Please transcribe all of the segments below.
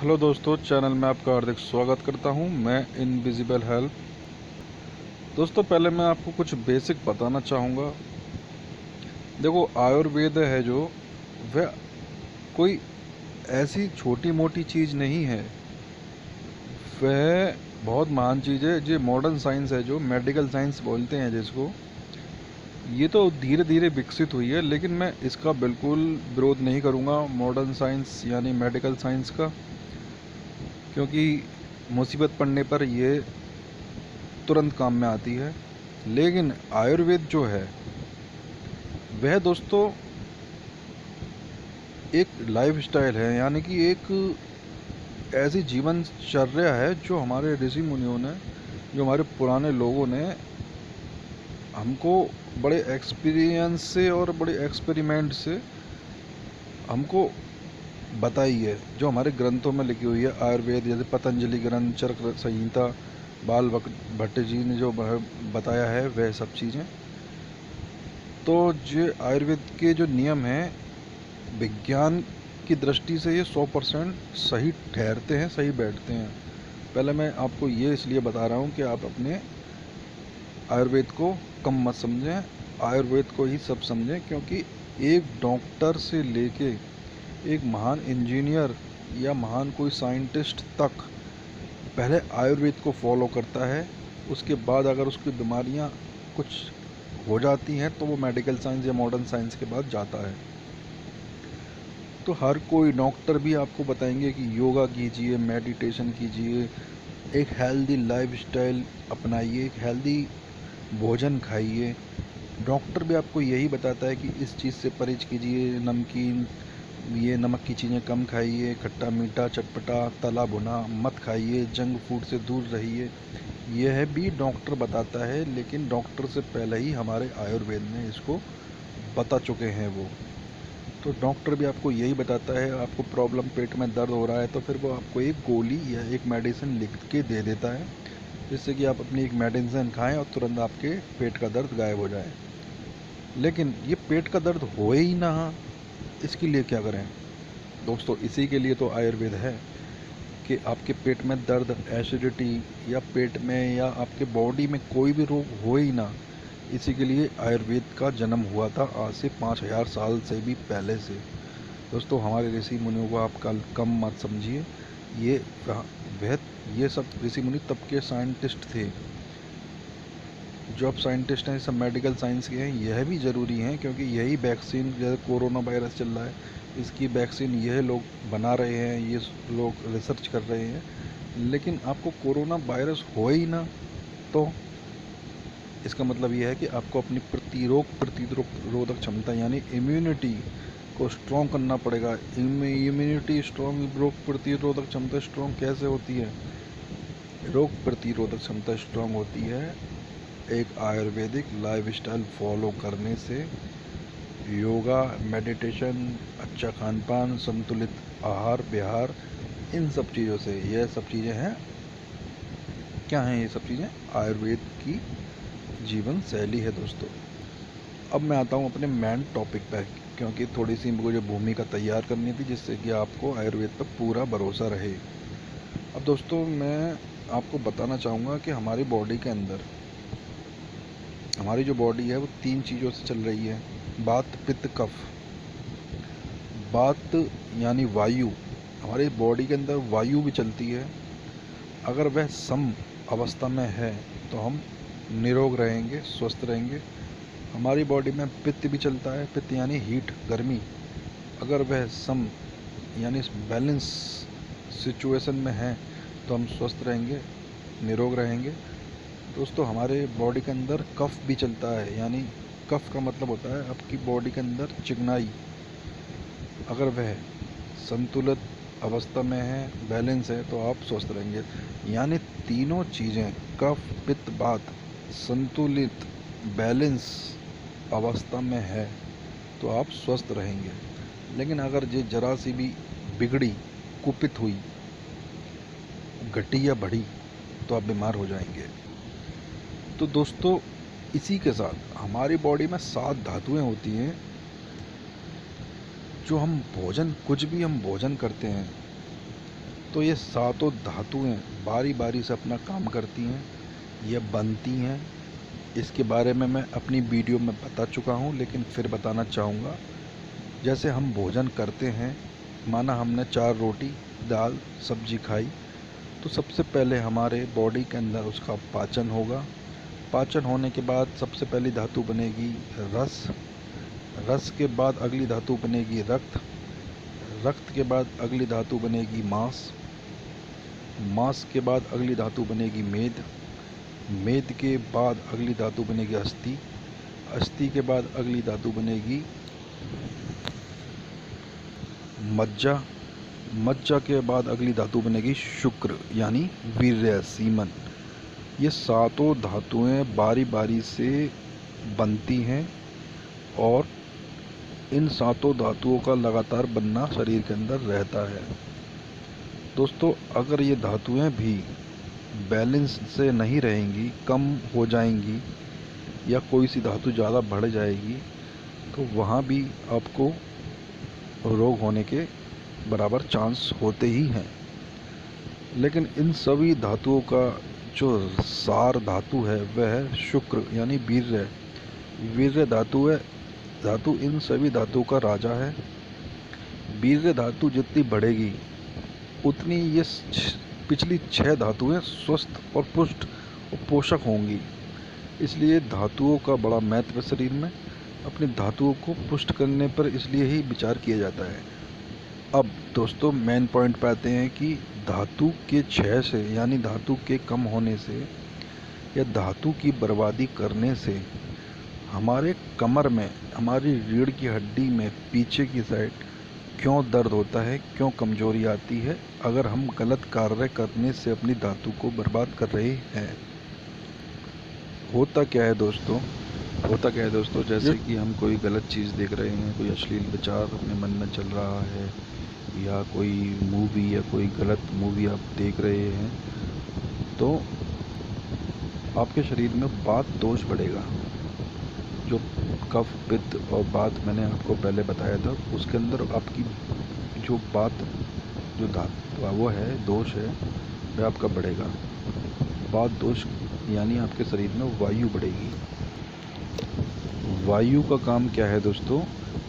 Hello दोस्तों, channel में आपका हार्दिक स्वागत करता हूं। मैं इनविजिबल हेल्प। दोस्तों, पहले मैं आपको कुछ बेसिक बताना चाहूँगा। देखो, आयुर्वेद है जो, वह कोई ऐसी छोटी मोटी चीज़ नहीं है। वह बहुत महान चीज़ है। जो मॉडर्न साइंस है, जो मेडिकल साइंस बोलते हैं जिसको, ये तो धीरे धीरे विकसित हुई है, लेकिन मैं इसका बिल्कुल विरोध नहीं करूँगा, मॉडर्न साइंस यानी मेडिकल साइंस का। क्योंकि मुसीबत पड़ने पर ये तुरंत काम में आती है। लेकिन आयुर्वेद जो है, वह दोस्तों एक लाइफस्टाइल है, यानी कि एक ऐसी जीवनचर्या है जो हमारे ऋषि मुनियों ने, जो हमारे पुराने लोगों ने हमको बड़े एक्सपीरियंस से और बड़े एक्सपेरिमेंट से हमको बताई है, जो हमारे ग्रंथों में लिखी हुई है। आयुर्वेद जैसे पतंजलि ग्रंथ, चरक संहिता, बाल भट्ट जी ने जो बताया है, वह सब चीज़ें। तो जो आयुर्वेद के जो नियम हैं, विज्ञान की दृष्टि से ये 100% सही ठहरते हैं, सही बैठते हैं। पहले मैं आपको ये इसलिए बता रहा हूँ कि आप अपने आयुर्वेद को कम मत समझें, आयुर्वेद को ही सब समझें। क्योंकि एक डॉक्टर से लेके एक महान इंजीनियर या महान कोई साइंटिस्ट तक पहले आयुर्वेद को फॉलो करता है। उसके बाद अगर उसकी बीमारियाँ कुछ हो जाती हैं तो वो मेडिकल साइंस या मॉडर्न साइंस के बाद जाता है। तो हर कोई डॉक्टर भी आपको बताएंगे कि योगा कीजिए, मेडिटेशन कीजिए, एक हेल्दी लाइफस्टाइल अपनाइए, एक हेल्दी भोजन खाइए। डॉक्टर भी आपको यही बताता है कि इस चीज़ से परहेज कीजिए, नमकीन, ये नमक की चीज़ें कम खाइए, खट्टा मीठा चटपटा तला भुना मत खाइए, जंक फूड से दूर रहिए। यह भी डॉक्टर बताता है, लेकिन डॉक्टर से पहले ही हमारे आयुर्वेद में इसको बता चुके हैं वो। तो डॉक्टर भी आपको यही बताता है। आपको प्रॉब्लम, पेट में दर्द हो रहा है, तो फिर वो आपको एक गोली या एक मेडिसिन लिख के दे देता है, जिससे कि आप अपनी एक मेडिसिन खाएं और तुरंत आपके पेट का दर्द गायब हो जाए। लेकिन ये पेट का दर्द हो ही ना, इसके लिए क्या करें दोस्तों? इसी के लिए तो आयुर्वेद है कि आपके पेट में दर्द, एसिडिटी, या पेट में या आपके बॉडी में कोई भी रोग हो ही ना, इसी के लिए आयुर्वेद का जन्म हुआ था, आज से 5000 साल से भी पहले से। दोस्तों, हमारे ऋषि मुनियों को आप कल कम मत समझिए। ये वह ये सब ऋषि मुनि तब के साइंटिस्ट थे। जो अब साइंटिस्ट हैं, सब मेडिकल साइंस के हैं। यह भी ज़रूरी हैं, क्योंकि यही वैक्सीन, जैसे कोरोना वायरस चल रहा है, इसकी वैक्सीन यह लोग बना रहे हैं, ये लोग रिसर्च कर रहे हैं। लेकिन आपको कोरोना वायरस हो ही ना, तो इसका मतलब यह है कि आपको अपनी प्रतिरोधक क्षमता यानी इम्यूनिटी को स्ट्रॉन्ग करना पड़ेगा। इम्यूनिटी स्ट्रॉन्ग, रोग प्रतिरोधक क्षमता स्ट्रॉन्ग कैसे होती है? रोग प्रतिरोधक क्षमता स्ट्रॉन्ग होती है एक आयुर्वेदिक लाइफस्टाइल फॉलो करने से। योगा, मेडिटेशन, अच्छा खान पान, संतुलित आहार विहार, इन सब चीज़ों से। यह सब चीज़ें हैं, क्या हैं ये सब चीज़ें? आयुर्वेद की जीवन शैली है दोस्तों। अब मैं आता हूँ अपने मेन टॉपिक पर, क्योंकि थोड़ी सी मुझे भूमिका तैयार करनी थी, जिससे कि आपको आयुर्वेद पर पूरा भरोसा रहे। अब दोस्तों, मैं आपको बताना चाहूँगा कि हमारी बॉडी के अंदर, हमारी जो बॉडी है वो 3 चीज़ों से चल रही है। वात, पित्त, कफ। वात यानी वायु, हमारी बॉडी के अंदर वायु भी चलती है। अगर वह सम अवस्था में है तो हम निरोग रहेंगे, स्वस्थ रहेंगे। हमारी बॉडी में पित्त भी चलता है। पित्त यानी हीट, गर्मी। अगर वह सम यानी बैलेंस सिचुएशन में है तो हम स्वस्थ रहेंगे, निरोग रहेंगे। दोस्तों, हमारे बॉडी के अंदर कफ भी चलता है, यानी कफ का मतलब होता है आपकी बॉडी के अंदर चिकनाई। अगर वह संतुलित अवस्था में है, बैलेंस है, तो आप स्वस्थ रहेंगे। यानी तीनों चीज़ें, कफ, पित्त, वात, संतुलित बैलेंस अवस्था में है तो आप स्वस्थ रहेंगे। लेकिन अगर ये जरा सी भी बिगड़ी, कुपित हुई, घटी या बढ़ी, तो आप बीमार हो जाएंगे। तो दोस्तों, इसी के साथ हमारी बॉडी में 7 धातुएं होती हैं। जो हम भोजन, कुछ भी हम भोजन करते हैं, तो ये सातों धातुएं बारी बारी से अपना काम करती हैं, ये बनती हैं। इसके बारे में मैं अपनी वीडियो में बता चुका हूँ, लेकिन फिर बताना चाहूँगा। जैसे हम भोजन करते हैं, माना हमने 4 रोटी दाल सब्जी खाई, तो सबसे पहले हमारे बॉडी के अंदर उसका पाचन होगा। पाचन होने के बाद सबसे पहली धातु बनेगी रस। रस के बाद अगली धातु बनेगी रक्त। रक्त के बाद अगली धातु बनेगी मांस। मांस के बाद अगली धातु बनेगी मेद। मेद के बाद अगली धातु बनेगी अस्थि। अस्थि के बाद अगली धातु बनेगी मज्जा। मज्जा के बाद अगली धातु बनेगी शुक्र यानी वीर्य सीमन। ये सातों धातुएं बारी बारी से बनती हैं और इन सातों धातुओं का लगातार बनना शरीर के अंदर रहता है। दोस्तों, अगर ये धातुएं भी बैलेंस से नहीं रहेंगी, कम हो जाएंगी या कोई सी धातु ज़्यादा बढ़ जाएगी, तो वहाँ भी आपको रोग होने के बराबर चांस होते ही हैं। लेकिन इन सभी धातुओं का जो सार धातु है वह है शुक्र यानी वीर्य। वीर्य धातु है। धातु इन सभी धातुओं का राजा है। वीर्य धातु जितनी बढ़ेगी उतनी ये पिछली 6 धातुएं स्वस्थ और पुष्ट और पोषक होंगी। इसलिए धातुओं का बड़ा महत्व है शरीर में। अपनी धातुओं को पुष्ट करने पर इसलिए ही विचार किया जाता है। अब दोस्तों, मेन पॉइंट पे आते हैं कि धातु के क्षय से यानी धातु के कम होने से या धातु की बर्बादी करने से हमारे कमर में, हमारी रीढ़ की हड्डी में पीछे की साइड क्यों दर्द होता है, क्यों कमजोरी आती है, अगर हम गलत कार्य करने से अपनी धातु को बर्बाद कर रहे हैं। होता क्या है दोस्तों, जैसे कि हम कोई गलत चीज़ देख रहे हैं, कोई अश्लील विचार अपने मन में चल रहा है, या कोई मूवी या कोई गलत मूवी आप देख रहे हैं, तो आपके शरीर में वात दोष बढ़ेगा। जो कफ पित्त और बात मैंने आपको पहले बताया था, उसके अंदर आपकी जो बात जो धातु वो है, दोष है, वह आपका बढ़ेगा। वात दोष यानी आपके शरीर में वायु बढ़ेगी। वायु का काम क्या है दोस्तों?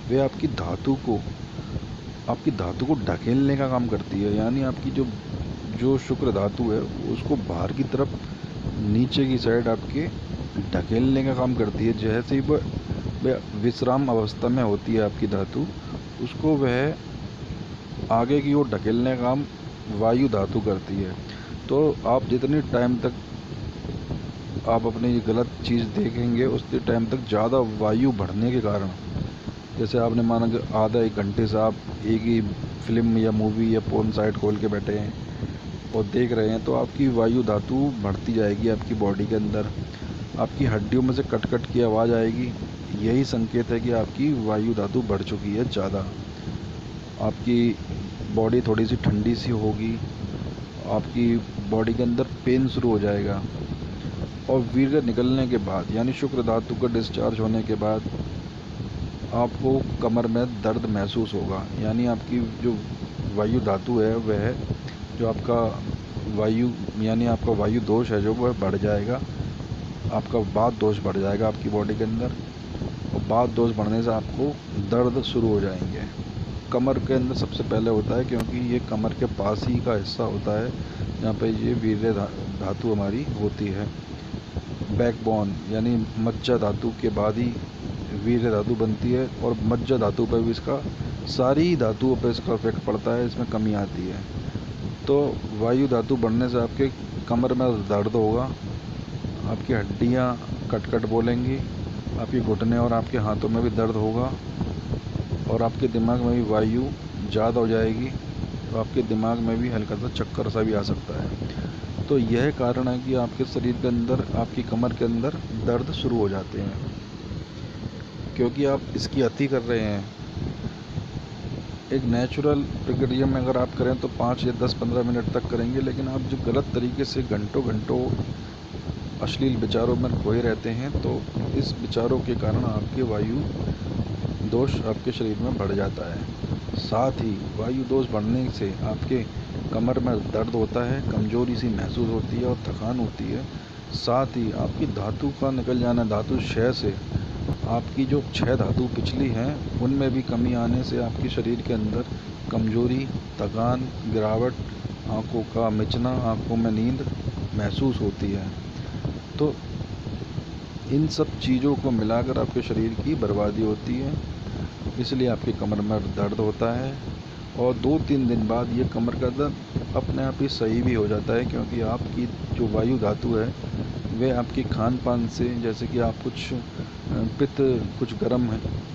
वे आपकी धातु को ढकेलने का काम करती है। यानी आपकी जो शुक्र धातु है उसको बाहर की तरफ नीचे की साइड आपके ढकेलने का काम करती है। जैसे ही वह विश्राम अवस्था में होती है आपकी धातु, उसको वह आगे की ओर ढकेलने का काम वायु धातु करती है। तो आप जितने टाइम तक आप अपनी गलत चीज़ देखेंगे उतने टाइम तक ज़्यादा वायु बढ़ने के कारण, जैसे आपने माना कि आधा 1 घंटे से आप एक ही फिल्म या मूवी या पोर्न साइट खोल के बैठे हैं और देख रहे हैं, तो आपकी वायु धातु बढ़ती जाएगी आपकी बॉडी के अंदर। आपकी हड्डियों में से कट कट की आवाज़ आएगी। यही संकेत है कि आपकी वायु धातु बढ़ चुकी है ज़्यादा। आपकी बॉडी थोड़ी सी ठंडी सी होगी, आपकी बॉडी के अंदर पेन शुरू हो जाएगा। और वीर्य निकलने के बाद यानी शुक्र धातु का डिस्चार्ज होने के बाद आपको कमर में दर्द महसूस होगा। यानी आपकी जो वायु धातु है वह जो आपका वायु यानी आपका वायु दोष है जो वह बढ़ जाएगा। आपका वात दोष बढ़ जाएगा आपकी बॉडी के अंदर, और वात दोष बढ़ने से आपको दर्द शुरू हो जाएंगे। कमर के अंदर सबसे पहले होता है, क्योंकि ये कमर के पास ही का हिस्सा होता है जहाँ पे ये वीर्य धातु हमारी होती है। बैकबोन यानी मज्जा धातु के बाद ही वीर्य धातु बनती है, और मज्जा धातु पर भी इसका सारी धातुओं पर इसका इफेक्ट पड़ता है, इसमें कमी आती है। तो वायु धातु बढ़ने से आपके कमर में दर्द होगा, आपकी हड्डियाँ कट बोलेंगी, आपके घुटने और आपके हाथों में भी दर्द होगा, और आपके दिमाग में भी वायु ज़्यादा हो जाएगी, तो आपके दिमाग में भी हल्का सा चक्कर सा भी आ सकता है। तो यह कारण है कि आपके शरीर के अंदर, आपकी कमर के अंदर दर्द शुरू हो जाते हैं, क्योंकि आप इसकी अति कर रहे हैं। एक नेचुरल प्रक्रिया में अगर आप करें तो 5 या 10-15 मिनट तक करेंगे, लेकिन आप जो गलत तरीके से घंटों अश्लील विचारों में खोए रहते हैं, तो इस विचारों के कारण आपके वायु दोष आपके शरीर में बढ़ जाता है। साथ ही वायु दोष बढ़ने से आपके कमर में दर्द होता है, कमजोरी सी महसूस होती है और थकान होती है। साथ ही आपकी धातु का निकल जाना, धातु क्षय से आपकी जो 6 धातु पिछली हैं उनमें भी कमी आने से आपके शरीर के अंदर कमजोरी, थकान, गिरावट, आँखों का मिचना, आँखों में नींद महसूस होती है। तो इन सब चीज़ों को मिलाकर आपके शरीर की बर्बादी होती है, इसलिए आपकी कमर में दर्द होता है। और 2-3 दिन बाद ये कमर का दर्द अपने आप ही सही भी हो जाता है, क्योंकि आपकी जो वायु धातु है वे आपकी खान पान से, जैसे कि आप कुछ पित्त, कुछ गर्म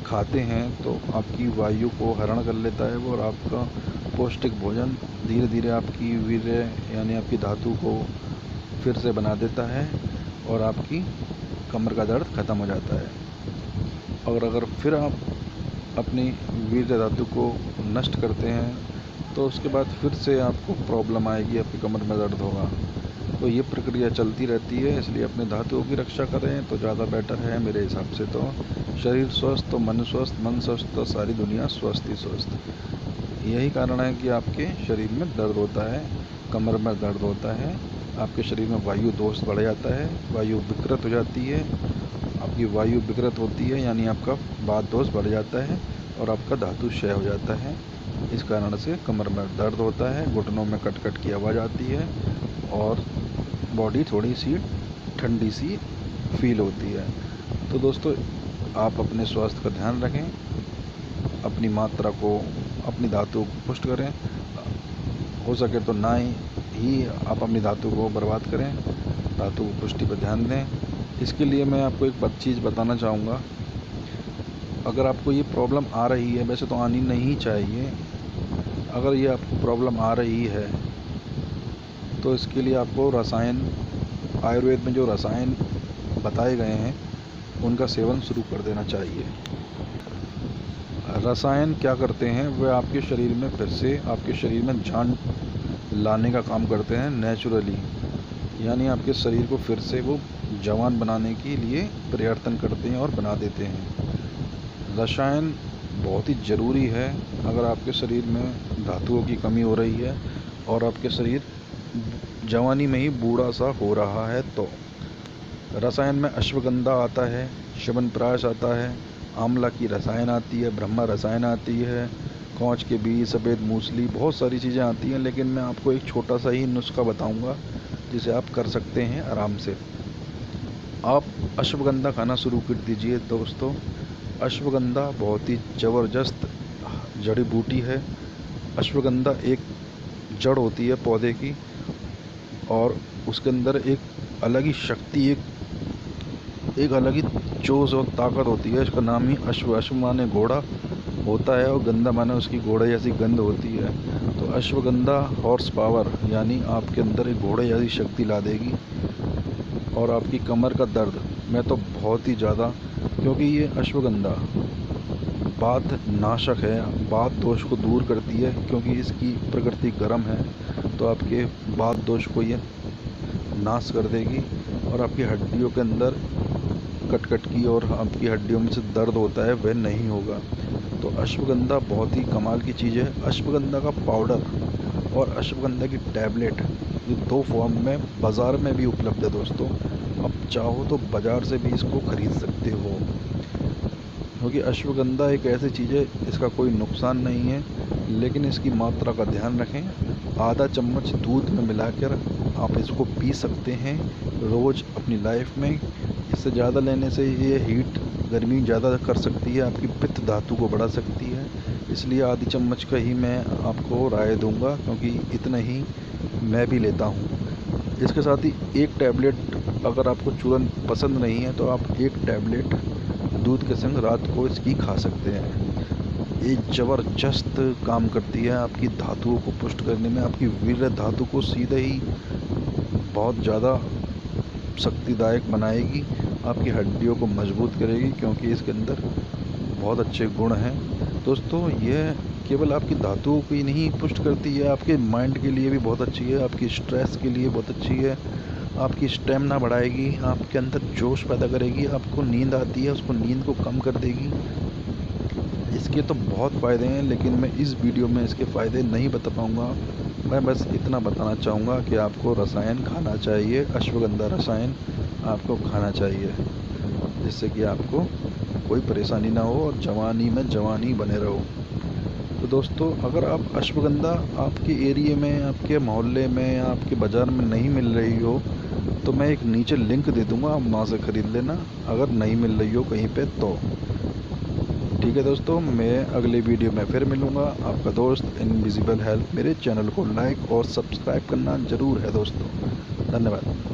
खाते हैं तो आपकी वायु को हरण कर लेता है वो, और आपका पौष्टिक भोजन धीरे धीरे आपकी वीर्य यानी आपकी धातु को फिर से बना देता है और आपकी कमर का दर्द ख़त्म हो जाता है। और अगर फिर आप अपनी वीर्य धातु को नष्ट करते हैं तो उसके बाद फिर से आपको प्रॉब्लम आएगी, आपकी कमर में दर्द होगा। तो ये प्रक्रिया चलती रहती है, इसलिए अपने धातुओं की रक्षा करें तो ज़्यादा बेटर है मेरे हिसाब से। तो शरीर स्वस्थ तो मन स्वस्थ, मन स्वस्थ तो सारी दुनिया स्वस्थ ही स्वस्थ। यही कारण है कि आपके शरीर में दर्द होता है, कमर में दर्द होता है, आपके शरीर में वायु दोष बढ़ जाता है, वायु विकृत हो जाती है। आपकी वायु विकृत होती है यानी आपका वात दोष बढ़ जाता है और आपका धातु क्षय हो जाता है। इस कारण से कमर में दर्द होता है, घुटनों में कट कट की आवाज़ आती है और बॉडी थोड़ी सी ठंडी सी फील होती है। तो दोस्तों, आप अपने स्वास्थ्य का ध्यान रखें, अपनी मात्रा को, अपनी धातु को पुष्ट करें। हो सके तो ना ही आप अपनी धातु को बर्बाद करें, धातु को पुष्टि पर ध्यान दें। इसके लिए मैं आपको एक चीज़ बताना चाहूँगा। अगर आपको ये प्रॉब्लम आ रही है, वैसे तो आनी नहीं चाहिए, अगर ये आपको प्रॉब्लम आ रही है तो इसके लिए आपको रसायन, आयुर्वेद में जो रसायन बताए गए हैं उनका सेवन शुरू कर देना चाहिए। रसायन क्या करते हैं, वे आपके शरीर में फिर से आपके शरीर में जान लाने का काम करते हैं नेचुरली, यानी आपके शरीर को फिर से वो जवान बनाने के लिए प्रयत्न करते हैं और बना देते हैं। रसायन बहुत ही ज़रूरी है अगर आपके शरीर में धातुओं की कमी हो रही है और आपके शरीर जवानी में ही बूढ़ा सा हो रहा है। तो रसायन में अश्वगंधा आता है, च्यवनप्राश आता है, आंवला की रसायन आती है, ब्रह्मा रसायन आती है, कौच के बीज, सफ़ेद मूसली, बहुत सारी चीज़ें आती हैं। लेकिन मैं आपको एक छोटा सा ही नुस्खा बताऊंगा जिसे आप कर सकते हैं आराम से। आप अश्वगंधा खाना शुरू कर दीजिए दोस्तों। अश्वगंधा बहुत ही ज़बरदस्त जड़ी बूटी है। अश्वगंधा एक जड़ होती है पौधे की और उसके अंदर एक अलग ही शक्ति, एक अलग ही जोश और ताकत होती है। इसका नाम ही अश्व माने घोड़ा होता है और गंधा माने उसकी घोड़े जैसी गंध होती है। तो अश्वगंधा हॉर्स पावर यानी आपके अंदर एक घोड़े जैसी शक्ति ला देगी। और आपकी कमर का दर्द में तो बहुत ही ज़्यादा, क्योंकि ये अश्वगंधा वात नाशक है, वात दोष को दूर करती है, क्योंकि इसकी प्रकृति गर्म है। तो आपके वात दोष को ये नाश कर देगी और आपकी हड्डियों के अंदर कटकट की और आपकी हड्डियों में से दर्द होता है वह नहीं होगा। तो अश्वगंधा बहुत ही कमाल की चीज़ है। अश्वगंधा का पाउडर और अश्वगंधा की टैबलेट, ये 2 फॉर्म में बाज़ार में भी उपलब्ध है दोस्तों। आप चाहो तो बाज़ार से भी इसको ख़रीद सकते हो, क्योंकि अश्वगंधा एक ऐसी चीज़ है, इसका कोई नुकसान नहीं है, लेकिन इसकी मात्रा का ध्यान रखें। आधा चम्मच दूध में मिलाकर आप इसको पी सकते हैं रोज़ अपनी लाइफ में। इससे ज़्यादा लेने से ये हीट, गर्मी ज़्यादा कर सकती है, आपकी पित्त धातु को बढ़ा सकती है। इसलिए आधी चम्मच का ही मैं आपको राय दूंगा, क्योंकि इतना ही मैं भी लेता हूँ। इसके साथ ही एक टैबलेट, अगर आपको चूर्ण पसंद नहीं है तो आप एक टैबलेट दूध के संग रात को इसकी खा सकते हैं। ये ज़बरदस्त काम करती है आपकी धातुओं को पुष्ट करने में। आपकी वीर्य धातु को सीधे ही बहुत ज़्यादा शक्तिदायक बनाएगी, आपकी हड्डियों को मजबूत करेगी, क्योंकि इसके अंदर बहुत अच्छे गुण हैं। दोस्तों, यह केवल आपकी धातुओं की नहीं पुष्ट करती है, आपके माइंड के लिए भी बहुत अच्छी है, आपकी स्ट्रेस के लिए बहुत अच्छी है, आपकी स्टेमिना बढ़ाएगी, आपके अंदर जोश पैदा करेगी। आपको नींद आती है उसको नींद को कम कर देगी। इसके तो बहुत फ़ायदे हैं, लेकिन मैं इस वीडियो में इसके फ़ायदे नहीं बता पाऊँगा। मैं बस इतना बताना चाहूँगा कि आपको रसायन खाना चाहिए, अश्वगंधा रसायन आपको खाना चाहिए, जिससे कि आपको कोई परेशानी ना हो और जवानी में जवानी बने रहो। तो दोस्तों, अगर आप अश्वगंधा आपके एरिए में, आपके मोहल्ले में, आपके बाज़ार में नहीं मिल रही हो, तो मैं एक नीचे लिंक दे दूँगा, आप वहाँ से ख़रीद लेना, अगर नहीं मिल रही हो कहीं पे तो। ठीक है दोस्तों, मैं अगले वीडियो में फिर मिलूँगा। आपका दोस्त इनविजिबल हेल्थ। मेरे चैनल को लाइक और सब्सक्राइब करना ज़रूर है दोस्तों। धन्यवाद।